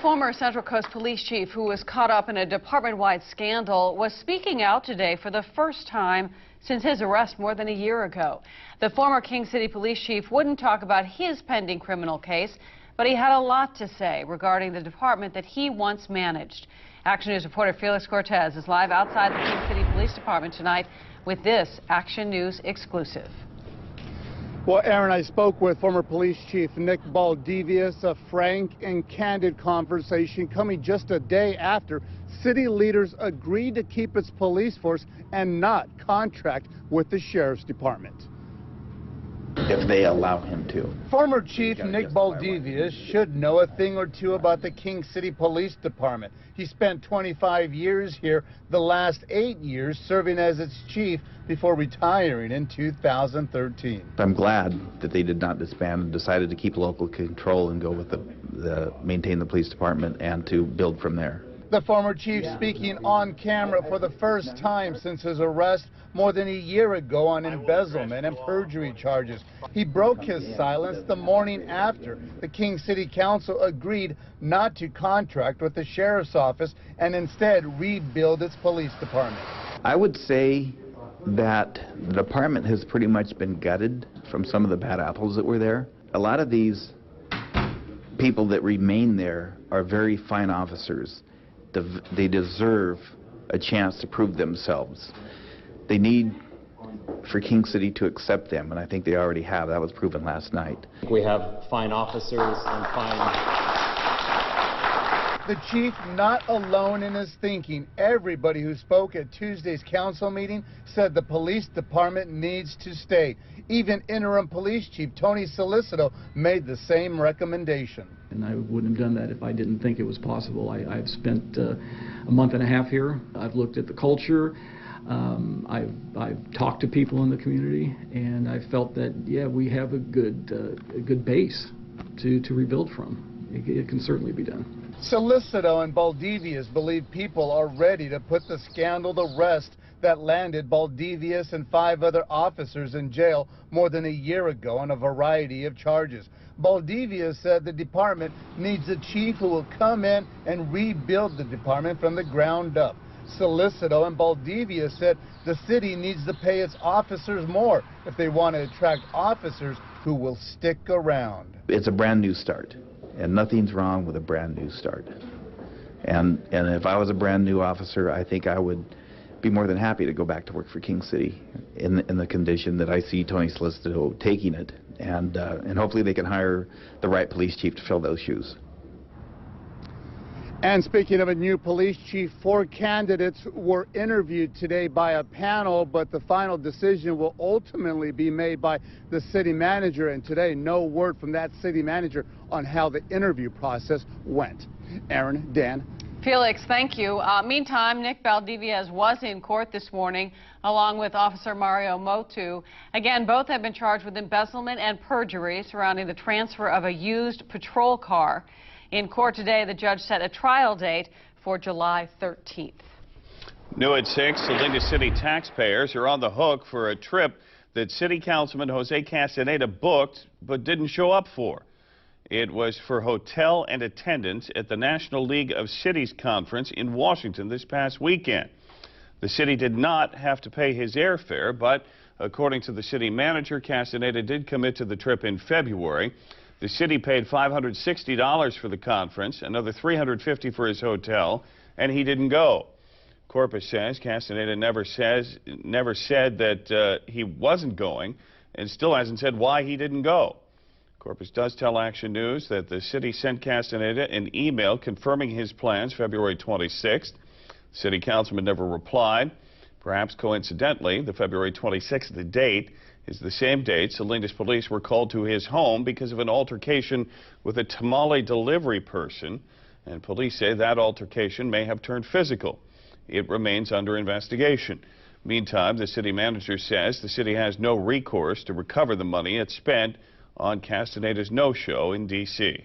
former Central Coast Police Chief who was caught up in a department-wide scandal was speaking out today for the first time since his arrest more than a year ago. The former King City Police Chief wouldn't talk about his pending criminal case, but he had a lot to say regarding the department that he once managed. Action News reporter Felix Cortez is live outside the King City Police Department tonight with this Action News exclusive. Well, Aaron, I spoke with former Police Chief Nick Baldiviez, a frank and candid conversation coming just a day after city leaders agreed to keep its police force and not contract with the Sheriff's Department. If they allow him to. Former Chief Nick Baldiviez should know a thing or two about the King City Police Department. He spent 25 years here, the last 8 years serving as its chief before retiring in 2013. I'm glad that they did not disband and decided to keep local control and go with maintain the police department and to build from there. The former chief speaking on camera for the first time since his arrest more than a year ago on embezzlement and perjury charges. He broke his silence the morning after the King City Council agreed not to contract with the Sheriff's Office and instead rebuild its police department. I would say that the department has pretty much been gutted from some of the bad apples that were there. A lot of these people that remain there are very fine officers. They deserve a chance to prove themselves. They need for King City to accept them, and I think they already have. That was proven last night. We have fine officers and fine... The chief not alone in his thinking. Everybody who spoke at Tuesday's council meeting said the police department needs to stay. Even interim police chief Tony Solicito made the same recommendation. And I wouldn't have done that if I didn't think it was possible. I've spent a month and a half here. I've looked at the culture. I've talked to people in the community, and I felt that, yeah, we have a good base to rebuild from. It can certainly be done. Solicito and Baldiviez believe people are ready to put the scandal to rest that landed Baldiviez and 5 other officers in jail more than a year ago on a variety of charges. Baldiviez said the department needs a chief who will come in and rebuild the department from the ground up. Solicito and Baldiviez said the city needs to pay its officers more if they want to attract officers who will stick around. It's a brand new start, and nothing's wrong with a brand new start. And if I was a brand new officer, I think I would be more than happy to go back to work for King City in the condition that I see Tony Solicito taking it, and hopefully they can hire the right police chief to fill those shoes. And speaking of a new police chief, 4 candidates were interviewed today by a panel, but the final decision will ultimately be made by the city manager. And today, no word from that city manager on how the interview process went. Aaron, Dan. Felix, thank you. Meantime, Nick Baldiviez was in court this morning along with Officer Mario Motu. Again, both have been charged with embezzlement and perjury surrounding the transfer of a used patrol car. In court today, the judge set a trial date for July 13th. New at 6, Salinas City taxpayers are on the hook for a trip that City Councilman Jose Castaneda booked but didn't show up for. It was for hotel and attendance at the National League of Cities Conference in Washington this past weekend. The city did not have to pay his airfare, but according to the city manager, Castaneda did commit to the trip in February. The city paid $560 for the conference, another $350 for his hotel, and he didn't go. Corpus says Castaneda never said that he wasn't going, and still hasn't said why he didn't go. Corpus does tell Action News that the city sent Castaneda an email confirming his plans February 26th. The city councilman never replied. Perhaps coincidentally, the February 26th date is the same date Salinas police were called to his home because of an altercation with a tamale delivery person, and police say that altercation may have turned physical. It remains under investigation. Meantime, the city manager says the city has no recourse to recover the money it spent on Castaneda's no-show in D.C.